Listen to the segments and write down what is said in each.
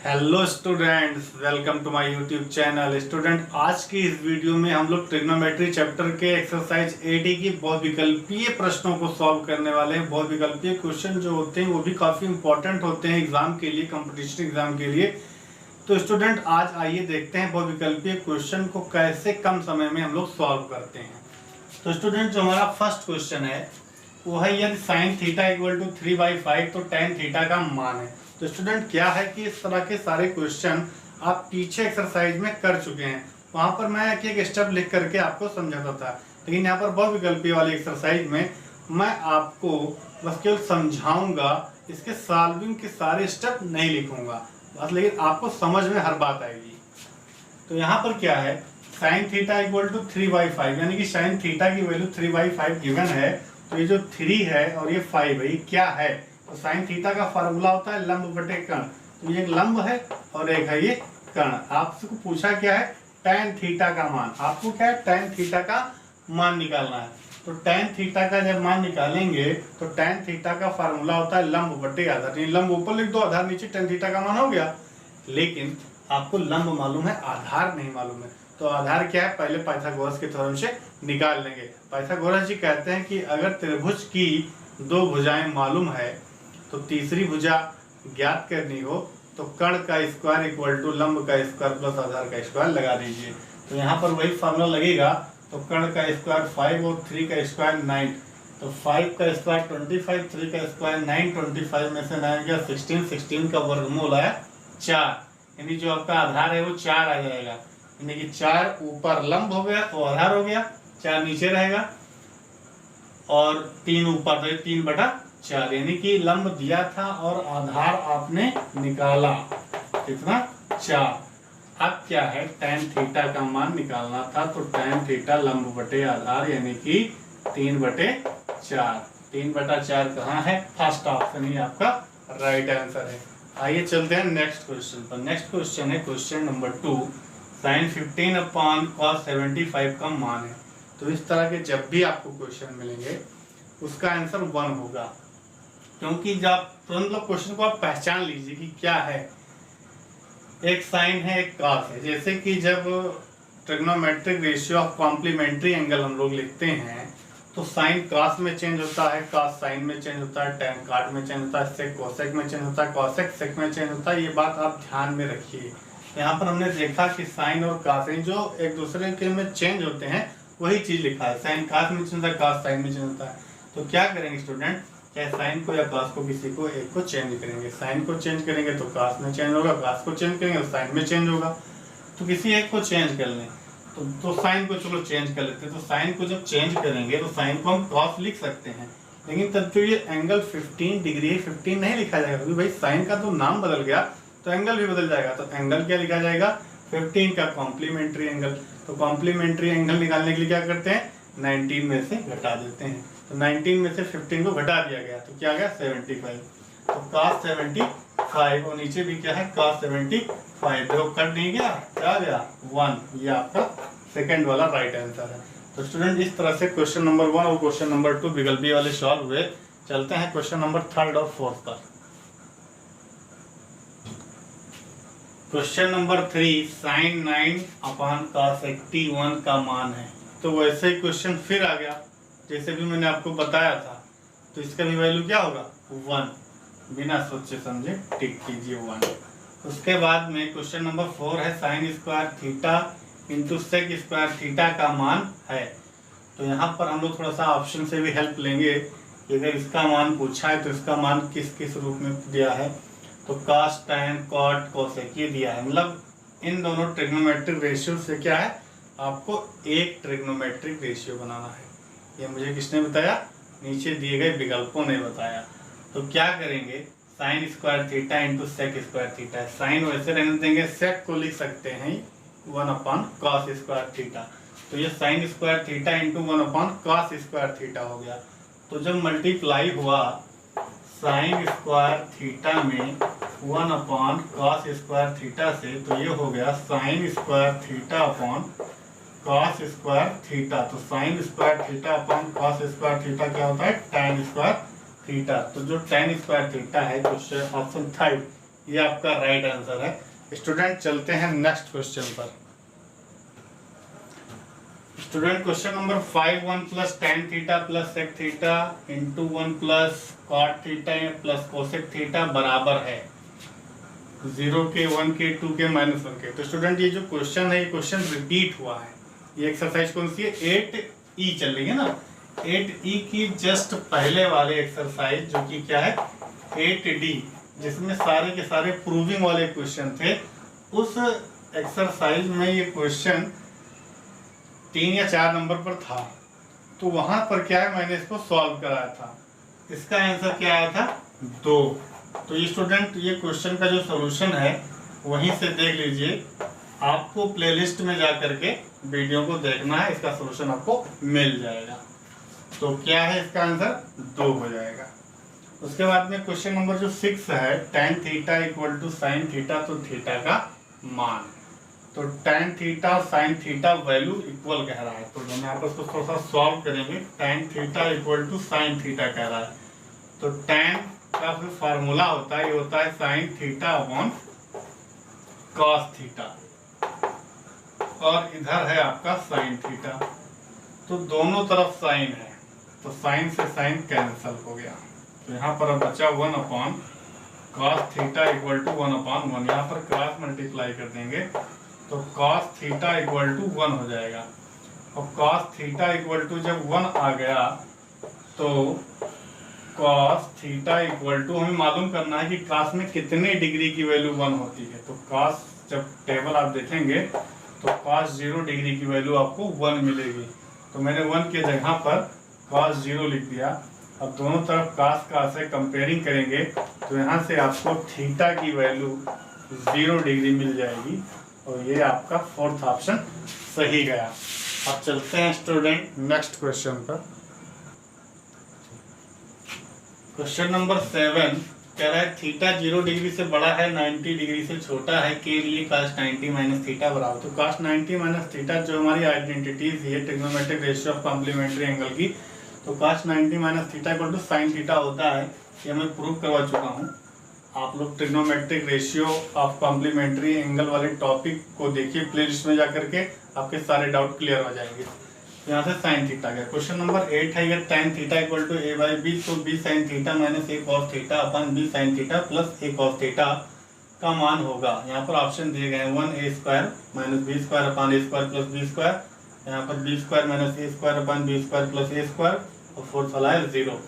Hello students, welcome to my YouTube channel. Student, आज की इस वीडियो में हम लोग ट्रिग्नोमेट्री चैप्टर के एक्सरसाइज 80 की बहुविकल्पीय प्रश्नों को सॉल्व करने वाले हैं। बहुविकल्पीय क्वेश्चन जो होते हैं वो भी काफ़ी इंपॉर्टेंट होते हैं एग्जाम के लिए, कंपटीशन एग्जाम के लिए। तो स्टूडेंट, आज आइए देखते हैं बहुविकल्पीय क्वेश्चन को कैसे कम समय में हम लोग सॉल्व करते हैं। तो स्टूडेंट, जो हमारा फर्स्ट क्वेश्चन है वो है यदि साइन थीटा इक्वल टू 3/5 तो टेन थीटा का मान है। तो स्टूडेंट, क्या है कि इस तरह के सारे क्वेश्चन आप पीछे एक्सरसाइज में कर चुके हैं। वहां पर मैं एक स्टेप लिख करके आपको समझाता था, लेकिन यहाँ पर बहुविकल्पीय वाली एक्सरसाइज में मैं आपको बस केवल समझाऊंगा, इसके सॉल्विंग के सारे स्टेप नहीं लिखूंगा बस, लेकिन आपको समझ में हर बात आएगी। तो यहाँ पर क्या है, साइन थीटा इक्वल टू 3/5, यानी कि साइन थीटा की वैल्यू 3/5 गिवन है। तो ये जो 3 है और ये 5 है, ये क्या है? तो साइन थीटा का फार्मूला होता है लंब बटे कर्ण। तो ये एक लंब है और एक है ये कर्ण। आपसे पूछा क्या है? tan थीटा का मान। आपको क्या है? tan थीटा का मान निकालना है। तो tan थीटा का जब मान निकालेंगे तो tan थीटा का फार्मूला होता है लंब बटे आधार। लंब ऊपर लिख दो, आधार नीचे, tan थीटा का मान हो गया। लेकिन आपको लंब मालूम है, आधार नहीं मालूम है। तो आधार क्या है? पहले पाइथागोरस के थ्योरम से निकाल लेंगे। पाइथागोरस जी कहते हैं कि अगर त्रिभुज की दो भुजाएं मालूम है तो तीसरी भुजा ज्ञात करनी हो तो कर्ण का स्क्वायर इक्वल टू लंब का स्क्वायर प्लस आधार का स्क्वायर लगा दीजिए। तो यहाँ पर वही फार्मूला लगेगा। तो कर्ण का स्क्वायर 5 और 3 का स्क्वायर 9। तो 5 का स्क्वायर 25, 3 का स्क्वायर 9, 25 में से 9 गया 16, 16 का वर्गमूल आया 4, यानी जो आपका आधार है वो 4 आ जाएगा। यानी कि 4 ऊपर लंब हो गया तो आधार हो गया, 4 नीचे रहेगा और 3 ऊपर, तो 3/4, यानी कि लंब दिया था और आधार आपने निकाला कितना? 4। अब क्या है? tan थीटा का मान निकालना था। तो tan थीटा लंब बटे आधार यानी कि 3/4। 3/4 कहाँ है? फर्स्ट ऑप्शन ही आपका राइट आंसर है। आइए चलते हैं नेक्स्ट क्वेश्चन पर। नेक्स्ट क्वेश्चन है क्वेश्चन नंबर 2, साइन 15/cos 75 का मान है। तो इस तरह के जब भी आपको क्वेश्चन मिलेंगे उसका आंसर 1 होगा, क्योंकि जब तुरंत लोग क्वेश्चन को आप पहचान लीजिए कि क्या है। एक साइन है, एक कॉस है। जैसे कि जब trigonometric ratio of complementary angle हम लोग लिखते हैं तो साइन कॉस में चेंज होता है, कॉस साइन में चेंज होता है, टैन कॉट में चेंज होता है, सेक कोसेक में चेंज होता है, कॉसेक सेक में चेंज होता है। ये बात आप ध्यान में रखिए। यहाँ पर हमने देखा कि साइन और कॉस जो एक दूसरे के में चेंज होते हैं वही चीज लिखा है। साइन कॉस में चेंज होता है, कॉस साइन में चेंज होता है। तो क्या करेंगे स्टूडेंट, चाहे साइन को या कॉस को, किसी को एक को चेंज करेंगे। साइन को चेंज करेंगे तो कॉस में चेंज होगा, कॉस को चेंज करेंगे तो साइन में चेंज होगा। तो किसी एक को चेंज कर लें। तो साइन को चलो चेंज कर लेते हैं। तो साइन को जब चेंज करेंगे तो साइन को हम कॉस लिख सकते हैं, लेकिन तब तो ये एंगल 15 डिग्री 15 नहीं लिखा जाएगा, क्योंकि भाई साइन का तो नाम बदल गया तो एंगल भी बदल जाएगा। तो एंगल क्या लिखा जाएगा? 15 का कॉम्प्लीमेंट्री एंगल। तो कॉम्प्लीमेंट्री एंगल निकालने के लिए क्या करते हैं? 19 में से घटा देते हैं। तो 19 में से 15 को घटा दिया गया तो क्या आ गया? 75। तो cos 75 और नीचे भी क्या है? cos 75। देखो कट नहीं गया, क्या आ गया? 1। ये आपका सेकंड वाला राइट आंसर है। तो स्टूडेंट, इस तरह से क्वेश्चन नंबर 1 और क्वेश्चन नंबर 2 विकल्पीय वाले सॉल्व हुए। चलते हैं क्वेश्चन नंबर 3 और 4 पर। क्वेश्चन नंबर 3, साइन 9/cos 81 का मान है। तो वैसे ही क्वेश्चन फिर आ गया जैसे भी मैंने आपको बताया था। तो इसका भी वैल्यू क्या होगा? 1। बिना सोचे समझे टिक कीजिए 1। उसके बाद में क्वेश्चन नंबर 4 है, sine square theta into sec square theta का मान है। तो यहाँ पर हम लोग थोड़ा सा ऑप्शन से भी हेल्प लेंगे कि अगर इसका मान पूछा है तो इसका मान किस किस रूप में दिया है। तो cos, tan, cot, cosec ये दिया है। मतलब इन दोनों ट्रिग्नोमेट्रिक रेशियो से क्या है, आपको एक ट्रिग्नोमेट्रिक रेशियो बनाना है। ये मुझे किसने बताया? नीचे दिए गए विकल्पों ने बताया। तो क्या करेंगे? Sine square theta into sec square theta. Sine वैसे रहने देंगे, सेक को लिख सकते हैं 1/cos स्क्वायर थीटा। तो ये sign square theta into 1/cos square theta हो गया। तो जब मल्टीप्लाई हुआ साइन स्क्वायर थीटा में 1/cos स्क्वायर थीटा से, तो ये हो गया sine square theta upon cos square theta. तो sine square theta upon cos square theta क्या होता है? tan square theta. तो जो tan स्क्वायर थीटा है, क्वेश्चन ऑप्शन 3 ये आपका राइट आंसर है। स्टूडेंट चलते हैं नेक्स्ट क्वेश्चन पर। Student question number 5, 1 plus tan theta plus sec theta into 1 plus cot theta plus cosec theta बराबर है 0 के, 1 के, 2 के, -1 के। तो स्टूडेंट ये जो क्वेश्चन है, ये क्वेश्चन रिपीट हुआ है। ये एक्सरसाइज कौन सी है? 8E चल रही है ना। 8E की जस्ट पहले वाले एक्सरसाइज जो कि क्या है 8D, जिसमें सारे के सारे प्रूविंग वाले क्वेश्चन थे, उस एक्सरसाइज में ये क्वेश्चन 3 या 4 नंबर पर था। तो वहां पर क्या है, मैंने इसको सॉल्व कराया था। इसका आंसर क्या आया था 2। तो ये स्टूडेंट ये क्वेश्चन का जो सॉल्यूशन है वहीं से देख लीजिए, आपको प्लेलिस्ट में जा करके वीडियो को देखना है, इसका सॉल्यूशन आपको मिल जाएगा। तो क्या है इसका आंसर 2 हो जाएगा। उसके बाद में क्वेश्चन नंबर जो 6 है, tan theta equal to sine theta, तो थीटा का मान। तो tan थीटा और साइन थीटा वैल्यू इक्वल कह रहा है, तो हम यहाँ पर उसको थोड़ा सा सॉल्व करेंगे। tan theta equal to sine theta कह रहा है, तो tan का जो फार्मूला होता है ये होता है sine theta upon cos theta, और इधर है आपका साइन थीटा। तो दोनों तरफ साइन है, तो साइन से साइन कैंसिल हो गया। तो यहाँ पर अब बचा 1 upon cos theta equal to 1 upon 1। यहाँ पर क्रॉस मल्टीप्लाई कर देंगे तो कॉस थीटा इक्वल टू 1 हो जाएगा। और कॉस थीटा इक्वल टू जब 1 आ गया तो कॉस थीटा इक्वल टू, हमें मालूम करना है कि कॉस में कितने डिग्री की वैल्यू 1 होती है। तो कॉस जब टेबल आप देखेंगे तो कॉस 0 डिग्री की वैल्यू आपको 1 मिलेगी। तो मैंने 1 के जगह पर कॉस 0 लिख दिया। अब दोनों तरफ कॉस का से कंपेयरिंग करेंगे तो यहाँ से आपको थीटा की वैल्यू 0 डिग्री मिल जाएगी, और ये आपका 4th ऑप्शन सही गया। अब चलते हैं स्टूडेंट नेक्स्ट क्वेश्चन पर। क्वेश्चन नंबर 7 कह रहा है थीटा 0 डिग्री से बड़ा है 90 डिग्री से छोटा है के लिए cos 90 माइनस थीटा बराबर। तो cos 90 माइनस थीटा जो हमारी आइडेंटिटीज है trigonometric ratio of complementary angle की, तो cos 90 minus theta equal to sine theta होता है। ये मैं प्रूव करवा चुका हूँ। आप लोग trigonometric ratio of complementary angle वाले टॉपिक को देखिए प्लेलिस्ट में जाकर के, आपके सारे डाउट क्लियर हो जाएंगे। यहाँ से साइन थीटा गया। क्वेश्चन नंबर 8 है ये tan theta equal to a by B, तो b sine theta minus a cos theta upon b sine theta plus a cos theta का मान होगा। यहाँ पर ऑप्शन दिए गए हैं 1a square minus B square upon a square plus B square, यहाँ पर b square minus a square upon b square plus a square, और 4th वाला है 0।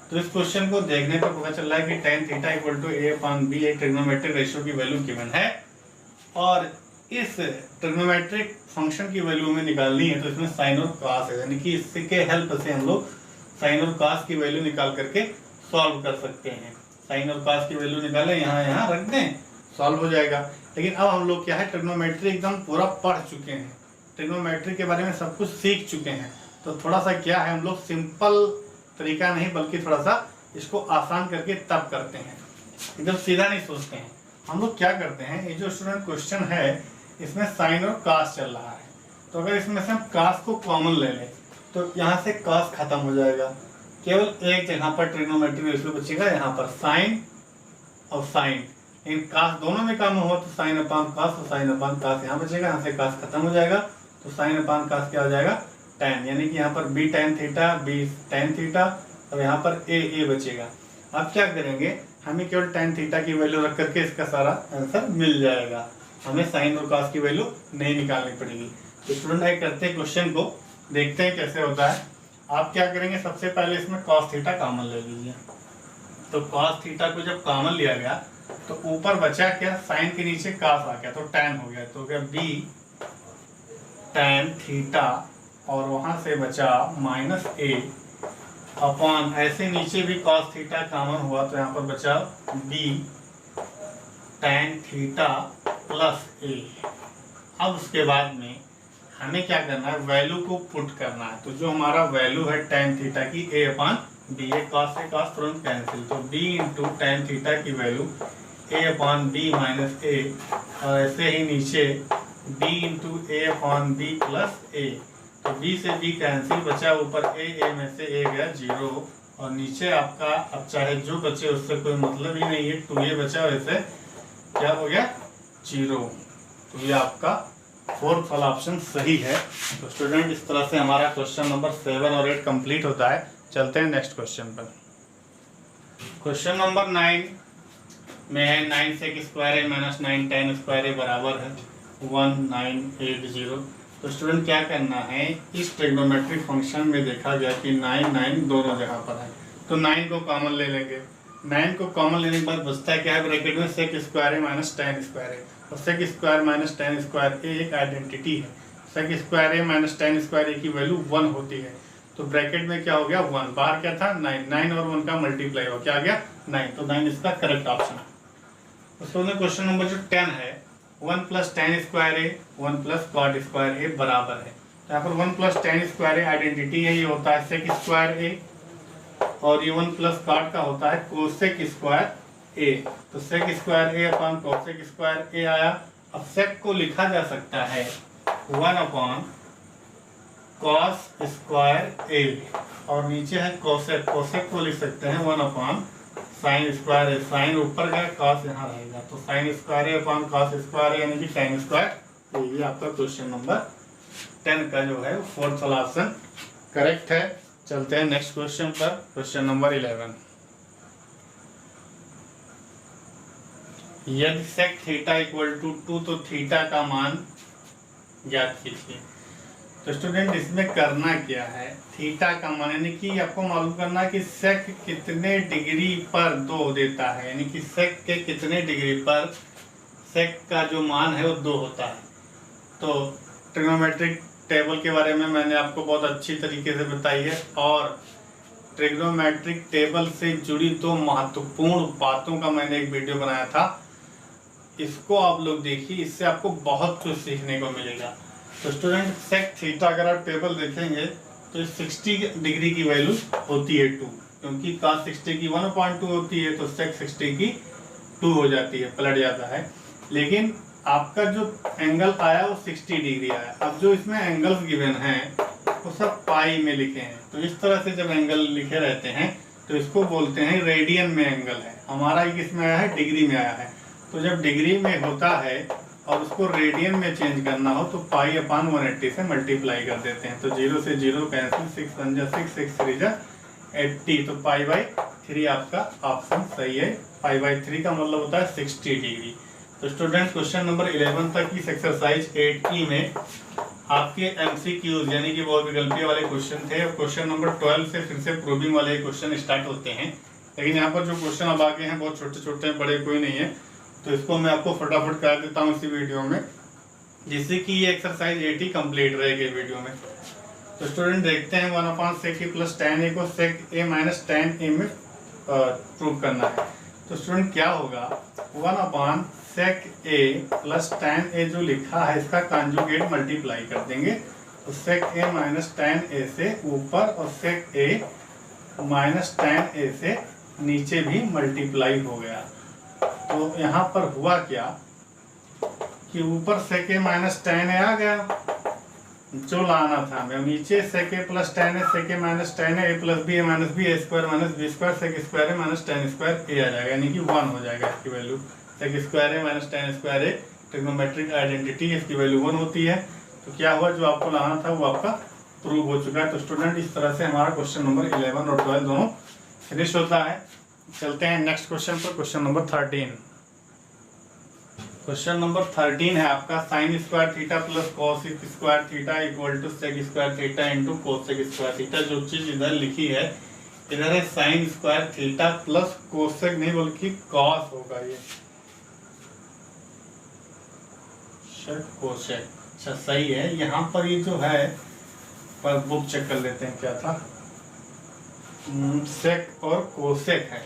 तो इस क्वेश्चन को देखने पर पता चल रहा है कि tan theta equal to a upon b एक ट्रिग्नोमेट्रिक रेशियो की वैल्यू गिवन है, और इस ट्रिग्नोमेट्रिक फंक्शन की वैल्यू हमें निकालनी है। तो इसमें साइन और कॉस है, यानी कि इसके हेल्प से हम लोग साइन और कॉस की वैल्यू निकाल करके सॉल्व कर सकते हैं। साइन और कॉस की वैल्यू निकालें, यहाँ रख दें, सॉल्व हो जाएगा। लेकिन अब हम लोग क्या है, ट्रिग्नोमेट्री एकदम पूरा पढ़ चुके हैं, ट्रिग्नोमेट्री के बारे में सब कुछ सीख चुके हैं। तो थोड़ा सा क्या है, हम लोग सिंपल तरीका नहीं बल्कि थोड़ा सा इसको आसान करके तब करते हैं, एकदम सीधा नहीं सोचते हैं। हम लोग क्या करते हैं, ये जो स्टूडेंट क्वेश्चन है इसमें साइन और कॉस चल रहा है, तो अगर इसमें से हम कॉस को कॉमन ले लें तो यहाँ से कॉस खत्म हो जाएगा, केवल एक जगह पर ट्रिग्नोमेट्री रेशियो बचेगा, यहाँ पर साइन और साइन। इन कॉस दोनों में कम हो तो साइन अपान कॉस और साइन अपान कॉस यहाँ बचेगा, यहाँ से कॉस खत्म हो जाएगा, तो साइन अपान कॉस क्या हो जाएगा tan, यानी कि यहाँ पर b tan theta b tan theta, और यहाँ पर a बचेगा। अब क्या करेंगे, हमें केवल tan थीटा की वैल्यू रख करके इसका सारा आंसर मिल जाएगा, हमें साइन और कॉस की वैल्यू नहीं निकालनी पड़ेगी। तो स्टूडेंट आइए करते हैं क्वेश्चन को, देखते हैं कैसे होता है। आप क्या करेंगे, सबसे पहले इसमें कॉस थीटा कॉमन ले लीजिए। तो कॉस थीटा को जब कॉमन लिया गया तो ऊपर बचा क्या, साइन के नीचे कॉस आ गया तो tan हो गया, तो क्या b tan थीटा, और वहां से बचा माइनस a अपॉन, ऐसे नीचे भी कॉस थीटा कॉमन हुआ तो यहाँ पर बचा b tan theta plus a। अब उसके बाद में हमें क्या करना है, वैल्यू को पुट करना है। तो जो हमारा वैल्यू है tan थीटा की a upon b, A cos से कॉस तुरंत कैंसिल, तो b इंटू tan थीटा की value a upon b minus a, और ऐसे ही नीचे b into a upon b plus a। तो b से b कैंसिल, बचा ऊपर a में से a गया 0, और नीचे आपका अब चाहे जो बचे उससे कोई मतलब ही नहीं है, 2a बचा, वैसे क्या हो गया 0। तो ये आपका फोर्थ वाला ऑप्शन सही है। तो स्टूडेंट इस तरह से हमारा क्वेश्चन नंबर 7 और 8 कंप्लीट होता है। चलते हैं नेक्स्ट क्वेश्चन पर। क्वेश्चन नंबर 9 में है 9 sec square A minus 9 tan square ए बराबर है 1980। तो स्टूडेंट क्या करना है, इस ट्रिग्नोमेट्रिक फंक्शन में देखा गया कि 9 9 दोनों जगह पर है, तो 9 को कॉमन ले लेंगे। 9 को कॉमन लेने के बाद बचता है क्या है ब्रैकेट में sec square A minus tan square A. और sec square minus tan square A एक आइडेंटिटी है। Sec square A minus tan square A की वैल्यू 1 होती है। तो ब्रैकेट में क्या हो गया 1, बाहर क्या था 9, 9 और 1 का मल्टीप्लाई हो क्या आ गया 9। तो 9 इसका करेक्ट ऑप्शन है। उसके बाद क्वेश्चन नंबर जो 10 है 1 प्लस tan स्क्वायर ए 1 प्लस cot स्क्वायर ए बराबर है। तो यहाँ पर 1 प्लस tan स्क्वायर ए आइडेंटिटी है, ये होता है सेक स्क्वायर ए, और ये 1 प्लस cot का होता है कोसेक स्क्वायर ए। तो सेक स्क्वायर ए अपॉन कोसेक स्क्वायर ए आया। अब सेक को लिखा जा सकता है 1 अपॉन कॉस स्क्वायर ए, और नीचे है कोसेक, कोसेक को लिख सकते हैं 1 अपॉन साइन स्क्वायर ए। साइन ऊपर गया, कॉस यहाँ रहेगा, तो साइन स्क्वायर ए अपॉन कॉस स्क्वायर ए यानी कि साइन स्क्वायर। ये आपका क्वेश्चन नंबर 10 का जो है फोर्थ वाला ऑप्शन करेक्ट है। चलते हैं नेक्स्ट क्वेश्चन पर। क्वेश्चन नंबर 11, यदि सेक थीटा इक्वल टू 2 तो थीटा का मान ज्ञात कीजिए। तो स्टूडेंट इसमें करना क्या है, थीटा का मान यानी कि आपको मालूम करना है कि सेक कितने डिग्री पर 2 देता है, यानी कि सेक के कितने डिग्री पर सेक का जो मान है वो 2 होता है। तो ट्रिग्नोमेट्रिक टेबल के बारे में मैंने आपको बहुत अच्छी तरीके से बताई है, और ट्रिग्नोमेट्रिक टेबल से जुड़ी 2 महत्वपूर्ण बातों का मैंने एक वीडियो बनाया था। इसको आप लोग देखिए, इससे आपको बहुत कुछ सीखने को मिलेगा। तो स्टूडेंट सेक थीटा अगर आप टेबल देखेंगे तो 60 डिग्री की वैल्यू होती है 2, क्योंकि cos 60 की 1/2 होती है, तो सेक 60 की 2 हो जाती है, पलट जाता है। लेकिन आपका जो एंगल आया वो 60 डिग्री आया। अब जो इसमें एंगल्स गिवन हैं वो सब पाई में लिखे हैं। तो इस तरह से जब एंगल लिखे रहते हैं तो इसको बोलते हैं रेडियन में एंगल है। हमारा ये किस में आया है, डिग्री में आया है। तो जब डिग्री में होता है और उसको रेडियन में चेंज करना हो तो पाई अपॉन 180 से मल्टीप्लाई कर देते हैं। तो 0 से 0 कैंसिल, 6 1 जा 6, 6 3 जा 80, तो पाई बाई 3 आपका ऑप्शन सही है। पाई बाई 3 का मतलब होता है 60 डिग्री। तो स्टूडेंट क्वेश्चन नंबर 11 तक इस एक्सरसाइज 8E में आपके MCQs यानी कि बहुविकल्पीय वाले क्वेश्चन थे। क्वेश्चन नंबर 12 से फिर से प्रूविंग वाले क्वेश्चन स्टार्ट होते हैं, लेकिन यहाँ पर जो क्वेश्चन अब आगे हैं बहुत छोटे छोटे हैं, बड़े कोई नहीं है। तो इसको मैं आपको फटाफट करा देता हूँ इसी वीडियो में, जिससे कि ये एक्सरसाइज 8 कंप्लीट रहेगी वीडियो में। तो स्टूडेंट देखते हैं 1 upon sec A plus tan ए को सेक ए माइनस tan ए में प्रूव करना है। तो स्टूडेंट क्या होगा, 1 upon sec A plus tan ए जो लिखा है इसका कॉन्जुगेट मल्टीप्लाई कर देंगे। तो सेक ए माइनस tan ए से ऊपर और सेक ए माइनस tan ए से नीचे भी मल्टीप्लाई हो गया। तो यहाँ पर हुआ क्या कि ऊपर सेक ए माइनस tan ए आ गया जो लाना था हमें, नीचे sec A plus tan A, sec A minus tan A plus B A minus B A square minus B square sec square A minus tan square A आ जाएगा, यानी कि 1 हो जाएगा इसकी value. Sec square A minus tan square A trigonometric identity, इसकी value 1 होती है। तो क्या हुआ, जो आपको लाना था वो आपका प्रूव हो चुका है। तो स्टूडेंट इस तरह से हमारा क्वेश्चन नंबर 11 और 12 दोनों फिनिश होता है। चलते हैं नेक्स्ट क्वेश्चन पर, क्वेश्चन नंबर 13। क्वेश्चन नंबर 13 है आपका sine square theta plus cos square theta equal to sec square theta into cosec square theta. जो चीज इधर लिखी है, इधर है sine square theta plus cosec नहीं बल्कि कॉस होगा ये, कोसेक। अच्छा सही है। यहाँ पर ये जो है पर बुक चेक कर लेते हैं क्या था, सेक और कोसेक है।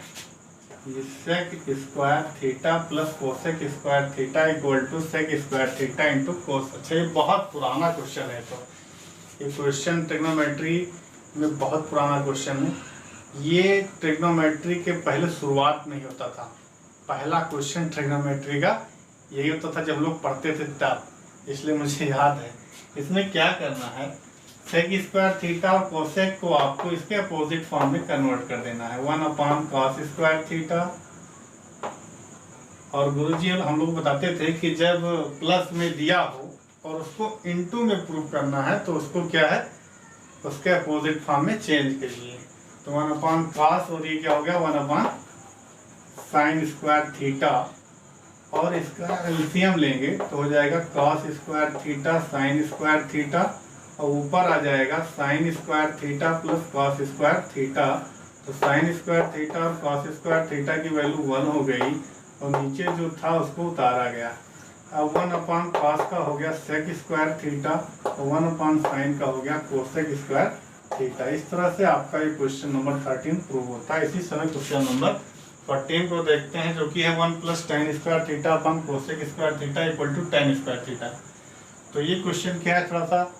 ये sec square theta plus cosec square theta equal to sec square theta into cos. अच्छा ये बहुत पुराना क्वेश्चन है, तो ये क्वेश्चन ट्रिग्नोमेट्री में बहुत पुराना क्वेश्चन है। ये ट्रिग्नोमेट्री के पहले शुरुआत में ही होता था। पहला क्वेश्चन ट्रिग्नोमेट्री का यही होता था जब लोग पढ़ते थे तब, इसलिए मुझे याद है। इसमें क्या करना है, सेक स्क्वायर थीटा और कोसेक को आपको इसके अपोजिट फॉर्म में कन्वर्ट कर देना है। 1 अपॉन कॉस स्क्वायर थीटा और गुरुजी हम लोग बताते थे कि जब प्लस में दिया हो और उसको इनटू में प्रूव करना है तो उसको क्या है, उसके अपोजिट फॉर्म में चेंज करिए। तो 1/cos और ये क्या हो गया 1/sin स्क्वायर थीटा, और इसका एलसीएम लेंगे तो हो जाएगा cos square theta sin square theta, और ऊपर आ जाएगा sin square theta plus cos square theta. तो sin स्क्वायर थीटा और cos स्क्वायर थीटा की वैल्यू 1 हो गई और नीचे जो था उसको उतारा गया। अब 1/cos का हो गया sec स्क्वायर थीटा और 1/sin का हो गया cosec स्क्वायर थीटा। इस तरह से आपका ये क्वेश्चन नंबर 13 प्रूव होता है। इसी समय क्वेश्चन नंबर 14 को देखते हैं, जो कि है 1 + tan square theta upon cosec square theta equal to tan square theta. तो ये क्वेश्चन क्या है, थोड़ा सा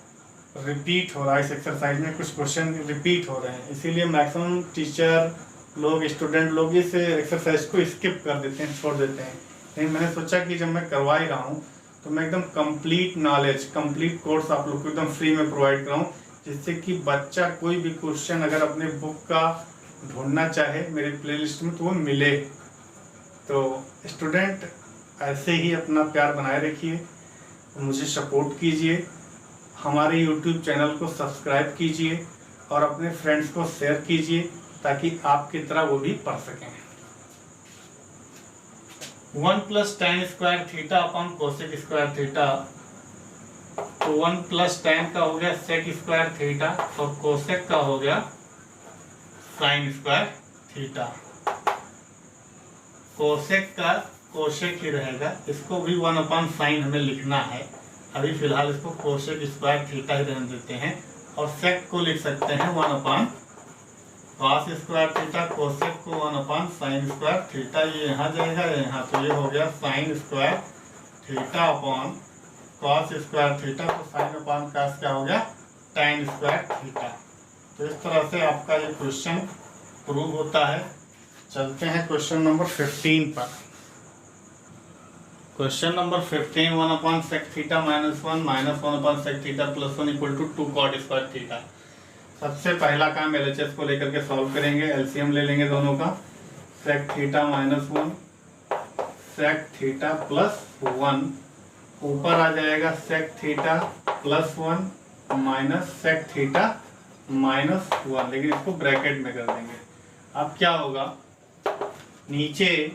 रिपीट हो रहा है। इस एक्सरसाइज में कुछ क्वेश्चन रिपीट हो रहे हैं, इसीलिए मैक्सिमम टीचर लोग, स्टूडेंट लोग इस एक्सरसाइज को स्किप कर देते हैं, छोड़ देते हैं। लेकिन मैंने सोचा कि जब मैं करवा ही रहा हूँ तो मैं एकदम कंप्लीट नॉलेज, कंप्लीट कोर्स आप लोग को एकदम फ्री में प्रोवाइड कराऊँ, जिससे कि बच्चा कोई भी क्वेश्चन अगर अपने बुक का ढूंढना चाहे मेरे प्लेलिस्ट में तो वो मिले। तो स्टूडेंट ऐसे ही अपना प्यार बनाए रखिए, मुझे सपोर्ट कीजिए, हमारे YouTube चैनल को सब्सक्राइब कीजिए और अपने फ्रेंड्स को शेयर कीजिए ताकि आपकी तरह वो भी पढ़ सकें। 1 + tan square theta upon cosec square theta, तो 1 + tan का हो गया sec स्क्वायर थीटा और cosec का हो गया sin स्क्वायर थीटा। cosec का cosec ही रहेगा, इसको भी 1/sin हमें लिखना है। अभी फिलहाल इसको cosec स्क्वायर थीटा ही रहने देते हैं, और sec को लिख सकते हैं 1/cos स्क्वायर थीटा, cosec को 1/sin स्क्वायर थीटा। ये यहाँ जाएगा यहाँ, तो ये हो गया sin square theta upon cos square theta, तो sin/cos क्या हो गया tan स्क्वायर थीटा। तो इस तरह से आपका ये क्वेश्चन प्रूव होता है। चलते हैं क्वेश्चन नंबर 15 पर। Question number 15, 1/sec theta -1 -1/sec theta +1 equal to 2 cot square theta. सबसे पहला काम LHS को लेकर के सॉल्व करेंगे। एलसीएम ले लेंगे दोनों का। sec थीटा -1 sec थीटा +1, ऊपर आ जाएगा sec theta +1 minus sec theta -1, लेकिन इसको ब्रैकेट में कर देंगे। अब क्या होगा, नीचे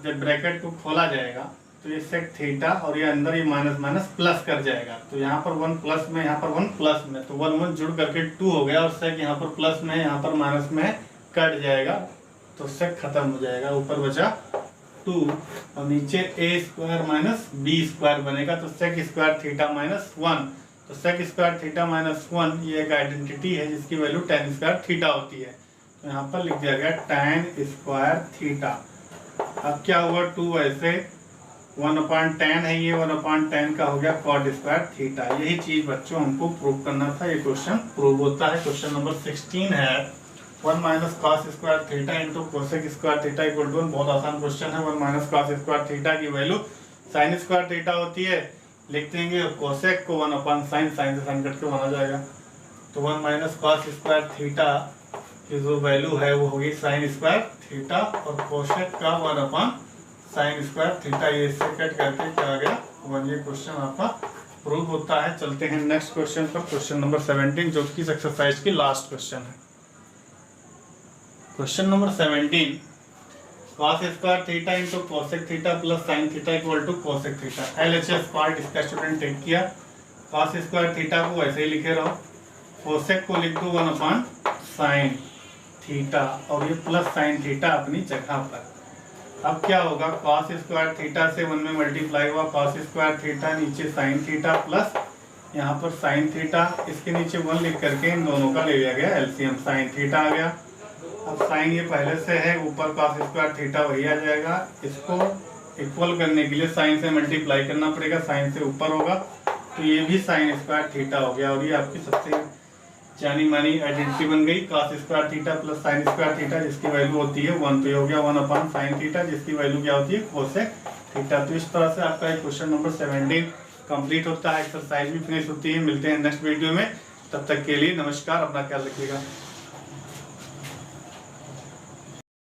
जब ब्रैकेट को खोला जाएगा तो ये sec थीटा और ये अंदर ये माइनस माइनस प्लस कर जाएगा। तो यहाँ पर 1 प्लस में, यहाँ पर 1 प्लस में, तो 1 1 जुड़ करके 2 हो गया, और sec यहाँ पर प्लस में, यहाँ पर माइनस में कट जाएगा, तो sec खत्म हो जाएगा। ऊपर बचा 2 और नीचे a² - b² बनेगा, तो sec स्क्वायर थीटा -1। तो sec स्क्वायर थीटा -1 ये एक आइडेंटिटी है जिसकी वैल्यू tan स्क्वायर थीटा होती है। तो यहाँ पर लिख दिया गया tan स्क्वायर थीटा। अब क्या हुआ, 2 ऐसे 1/tan है, ये 1/tan का हो गया cot स्क्वायर थीटा। यही चीज बच्चों हमको प्रूव करना था, ये क्वेश्चन प्रूव होता है। क्वेश्चन नंबर 16 है 1 - cos square theta into cosec square theta equal to 1। बहुत आसान क्वेश्चन है। 1 - cos स्क्वायर थीटा की वैल्यू sin स्क्वायर थीटा होती है, लिख देंगे। cosec को 1/sin, sin से sin कट के 1 आ जाएगा। तो 1 - cos स्क्वायर थीटा की जो वैल्यू है वो होगी sin स्क्वायर थीटा, और cosec का 1/sin स्क्वायर थीटा, ये इससे कट करके क्या आ गया 1। ये क्वेश्चन आपका प्रूव होता है। चलते हैं नेक्स्ट क्वेश्चन पर, क्वेश्चन नंबर 17, जो कि इस एक्सरसाइज की लास्ट क्वेश्चन है। Question number 17, cos square theta into cosec theta plus sin theta equal to cosec theta. LHS part इसका स्टूडेंट टेक किया। cos स्क्वायर थीटा को वैसे ही लिखे रहो, cosec को लिख दो 1/sin थीटा, और ये प्लस sin थीटा अपनी जगह पर। अब क्या होगा, cos स्क्वायर थीटा से 1 में मल्टीप्लाई हुआ, cos स्क्वायर थीटा, नीचे sin थीटा प्लस यहाँ पर sin थीटा, इसके नीचे 1 लिख करके इन दोनों का ले लिया गया एलसीएम, sin थीटा आ गया। अब sin ये पहले से है, ऊपर cos स्क्वायर थीटा वही आ जाएगा। इसको इक्वल करने के लिए sin से मल्टीप्लाई करना पड़ेगा, sin से ऊपर होगा, तो ये भी sin स्क्वायर थीटा हो गया। और ये आपकी सबसे जानी मानी आइडेंटिटी बन गई, cos square theta plus sin square theta, जिसकी वैल्यू होती है 1। तो ये हो गया 1/sin थीटा, जिसकी वैल्यू क्या होती है cosec थीटा। तो इस तरह से आपका एक क्वेश्चन नंबर 17 कंप्लीट होता है, एक्सरसाइज भी फिनिश होती है। मिलते हैं नेक्स्ट वीडियो में, तब तक के लिए नमस्कार, अपना ख्याल रखिएगा।